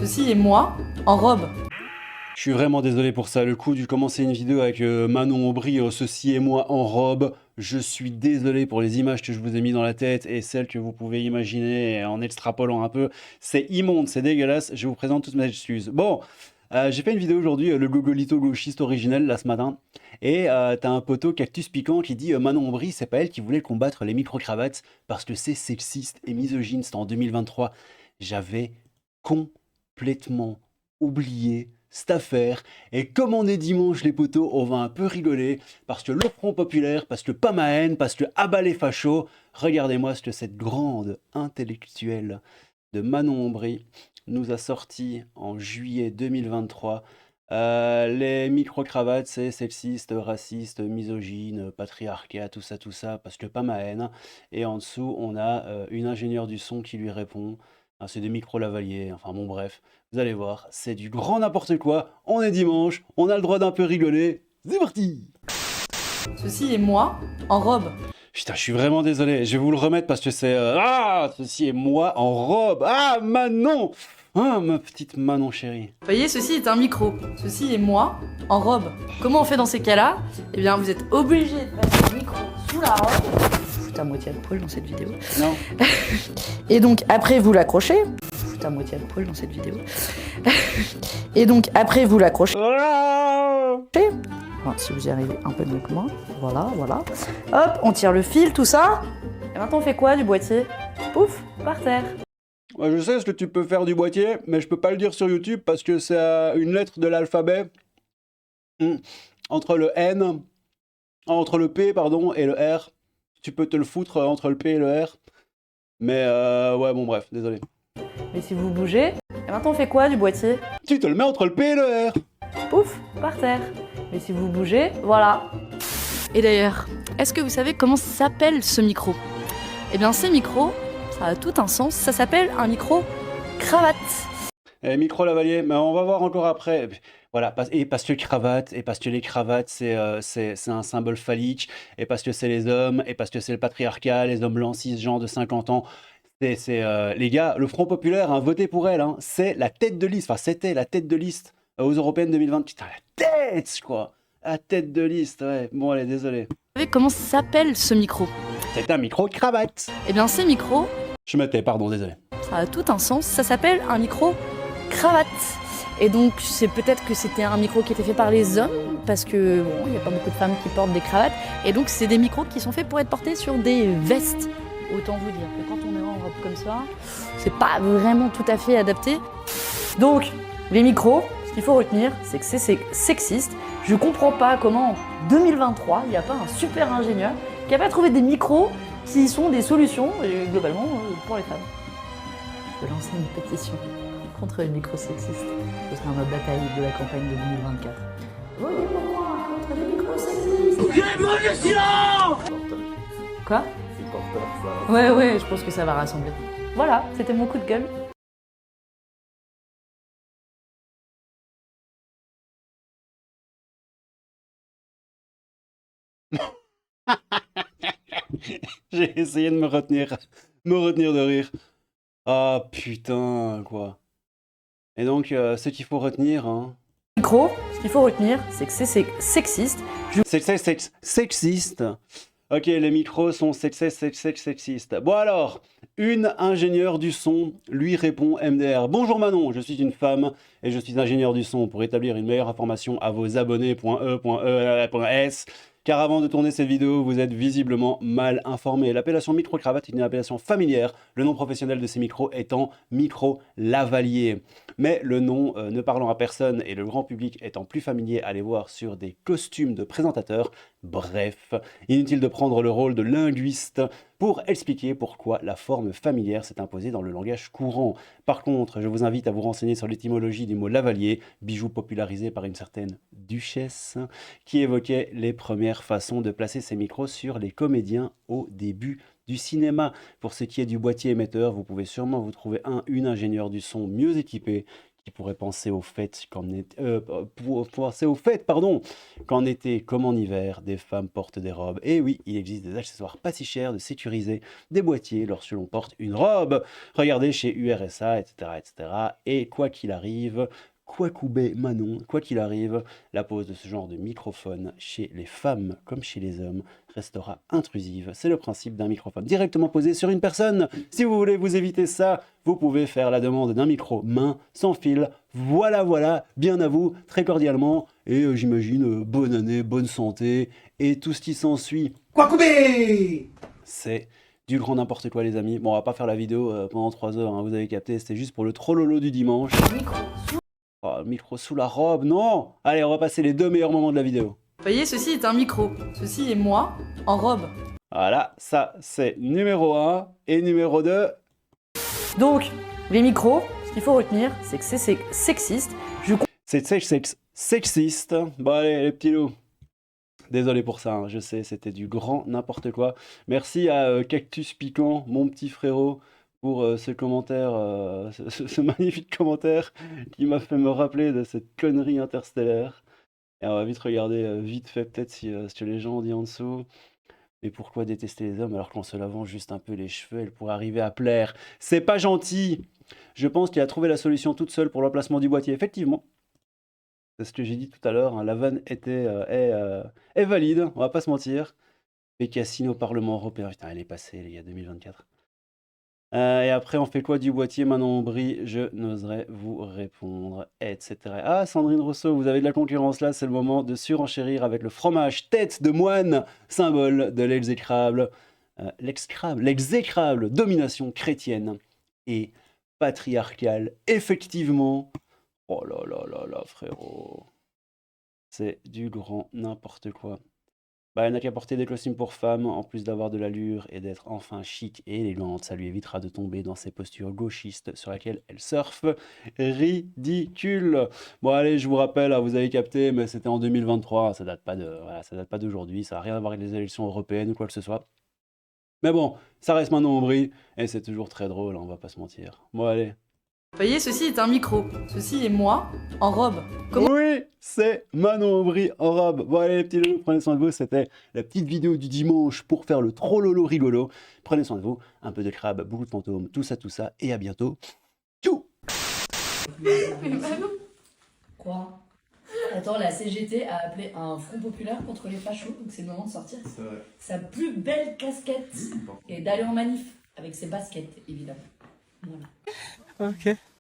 Ceci est moi, en robe. Je suis vraiment désolé pour ça, le coup du commencer une vidéo avec Manon Aubry, ceci et moi en robe. Je suis désolé pour les images que je vous ai mis dans la tête et celles que vous pouvez imaginer en extrapolant un peu. C'est immonde, c'est dégueulasse, je vous présente toutes mes excuses. Bon, j'ai fait une vidéo aujourd'hui, le gogolito gauchiste originel, là ce matin. Et t'as un poteau cactus piquant qui dit Manon Aubry, c'est pas elle qui voulait combattre les micro-cravates parce que c'est sexiste et misogyne, c'était en 2023. J'avais complètement oublié cette affaire. Et comme on est dimanche, les poteaux, on va un peu rigoler parce que le Front Populaire, parce que pas ma haine, parce que abat les fachos. Regardez-moi ce que cette grande intellectuelle de Manon Aubry nous a sorti en juillet 2023. Les micro-cravates, c'est sexiste, raciste, misogyne, patriarcat, tout ça, parce que pas ma haine. Et en dessous, on a une ingénieure du son qui lui répond. Ah, c'est des micro-lavaliers, enfin bon bref, vous allez voir, c'est du grand n'importe quoi, on est dimanche, on a le droit d'un peu rigoler, c'est parti! Ceci est moi, en robe. Putain, je suis vraiment désolé, je vais vous le remettre parce que c'est... Ah, ceci est moi en robe! Ah, Manon! Ah, ma petite Manon chérie. Voyez, ceci est un micro. Ceci est moi, en robe. Comment on fait dans ces cas-là? Eh bien, vous êtes obligé de passer le micro sous la robe. Vous à moitié à poil dans cette vidéo. Non. Et donc, après, vous l'accrochez. Vous à moitié à poil dans cette vidéo. Et donc, après, vous l'accrochez. Enfin, si vous y arrivez un peu mieux que moi. Voilà. Hop, on tire le fil, tout ça. Et maintenant, on fait quoi du boîtier? Pouf, par terre. Ouais, je sais ce que tu peux faire du boîtier, mais je peux pas le dire sur YouTube parce que c'est une lettre de l'alphabet. Entre le N, entre le P, pardon, et le R. Tu peux te le foutre entre le P et le R. Mais ouais, bon bref, désolé. Mais si vous bougez, et maintenant on fait quoi du boîtier? Tu te le mets entre le P et le R. Pouf, par terre. Mais si vous bougez, voilà. Et d'ailleurs, est-ce que vous savez comment s'appelle ce micro? Eh bien, ces micros, ça a tout un sens, ça s'appelle un micro-cravate. Micro-lavalier, mais on va voir encore après. Voilà, et parce que cravate, et parce que les cravates, c'est un symbole phallique, et parce que c'est les hommes, et parce que c'est le patriarcat, les hommes blancs, cisgenres de 50 ans. Les gars, le Front Populaire, hein, votez pour elle, hein, c'est la tête de liste, enfin c'était la tête de liste aux Européennes 2020. Putain, la tête, quoi! La tête de liste, ouais. Bon, allez, désolé. Vous savez comment s'appelle ce micro? C'est un micro-cravate. Eh bien, ces micros, Je me tais, pardon, désolé. ça a tout un sens, ça s'appelle un micro-cravate. Et donc, c'est peut-être que c'était un micro qui était fait par les hommes, parce que, bon, il n'y a pas beaucoup de femmes qui portent des cravates. Et donc, c'est des micros qui sont faits pour être portés sur des vestes. Autant vous dire que quand on est en robe comme ça, c'est pas vraiment tout à fait adapté. Donc, les micros, ce qu'il faut retenir, c'est que c'est sexiste. Je comprends pas comment, en 2023, il n'y a pas un super ingénieur qui a pas trouvé des micros qui sont des solutions, globalement, pour les femmes. Je vais lancer une pétition contre les micros sexistes. Ce sera ma bataille de la campagne de 2024. Votez pour moi contre les micros sexistes. Révolution! Quoi? Ouais, je pense que ça va rassembler. Voilà, c'était mon coup de gueule. J'ai essayé de me retenir de rire. Ah putain, quoi. Et donc, ce qu'il faut retenir, hein... Micro, ce qu'il faut retenir, c'est que c'est sexiste. Sexiste. Ok, les micros sont sexistes. Bon alors, une ingénieure du son lui répond MDR. Bonjour Manon, je suis une femme et je suis ingénieur du son pour établir une meilleure information à vos abonnés.e.s. Car avant de tourner cette vidéo, vous êtes visiblement mal informé. L'appellation micro-cravate est une appellation familière, le nom professionnel de ces micros étant micro-lavalier. Mais le nom ne parlant à personne et le grand public étant plus familier à les voir sur des costumes de présentateurs, bref, inutile de prendre le rôle de linguiste pour expliquer pourquoi la forme familière s'est imposée dans le langage courant. Par contre, je vous invite à vous renseigner sur l'étymologie du mot lavalier, bijou popularisé par une certaine duchesse, qui évoquait les premières façons de placer ces micros sur les comédiens au début du cinéma. Pour ce qui est du boîtier émetteur, vous pouvez sûrement vous trouver une ingénieure du son mieux équipée qui pourrait penser au fait qu'en été comme en hiver, des femmes portent des robes. Et oui, il existe des accessoires pas si chers de sécuriser des boîtiers lorsque l'on porte une robe. Regardez chez URSA, etc., etc. Et quoi qu'il arrive, Kwakubé Manon, quoi qu'il arrive, la pose de ce genre de microphone chez les femmes comme chez les hommes restera intrusive. C'est le principe d'un microphone directement posé sur une personne. Si vous voulez vous éviter ça, vous pouvez faire la demande d'un micro main sans fil. Voilà, voilà, bien à vous, très cordialement. Et j'imagine bonne année, bonne santé et tout ce qui s'ensuit. Kwakubé! C'est du grand n'importe quoi, les amis. Bon, on va pas faire la vidéo pendant 3 heures, hein, vous avez capté, c'était juste pour le trollolo du dimanche. Oh, micro sous la robe, non! Allez, on va passer les 2 meilleurs moments de la vidéo. Voyez, ceci est un micro. Ceci est moi en robe. Voilà, ça c'est numéro 1 et numéro 2. Donc, les micros, ce qu'il faut retenir, c'est que c'est sexiste. C'est sexiste. Bon allez, les petits loups. Désolé pour ça, hein, je sais, c'était du grand n'importe quoi. Merci à Cactus Piquant, mon petit frérot, pour ce commentaire, ce magnifique commentaire qui m'a fait me rappeler de cette connerie interstellaire. Et on va vite regarder, vite fait peut-être si ce que les gens ont dit en dessous. Mais pourquoi détester les hommes alors qu'en se lavant juste un peu les cheveux, elle pourrait arriver à plaire? C'est pas gentil! Je pense qu'il a trouvé la solution toute seule pour l'emplacement du boîtier. Effectivement, c'est ce que j'ai dit tout à l'heure, hein, la vanne est valide, on va pas se mentir. Bécassine au Parlement européen, putain, elle est passée, les gars, 2024. Et après, on fait quoi du boîtier Manon Aubry? Je n'oserais vous répondre, etc. Ah, Sandrine Rousseau, vous avez de la concurrence là, c'est le moment de surenchérir avec le fromage tête de moine, symbole de l'exécrable domination chrétienne et patriarcale. Effectivement. Oh là là là là, frérot. C'est du grand n'importe quoi. Bah, elle n'a qu'à porter des costumes pour femmes, en plus d'avoir de l'allure et d'être enfin chic et élégante. Ça lui évitera de tomber dans ces postures gauchistes sur lesquelles elle surfe. Ridicule. Bon, allez, je vous rappelle, hein, vous avez capté, mais c'était en 2023. Ça date pas d'aujourd'hui. Ça n'a rien à voir avec les élections européennes ou quoi que ce soit. Mais bon, ça reste Manon Aubry et c'est toujours très drôle, hein, on va pas se mentir. Bon, allez. Voyez, ceci est un micro. Ceci est moi en robe. Oui, c'est Manon Aubry en robe. Bon allez les petits loups, prenez soin de vous, c'était la petite vidéo du dimanche pour faire le trollolo rigolo. Prenez soin de vous, un peu de crabe, beaucoup de fantômes, tout ça, et à bientôt. Tchou. Quoi? Attends, la CGT a appelé un front populaire contre les fachos, donc c'est le moment de sortir sa plus belle casquette et d'aller en manif avec ses baskets, évidemment. Voilà. Ok.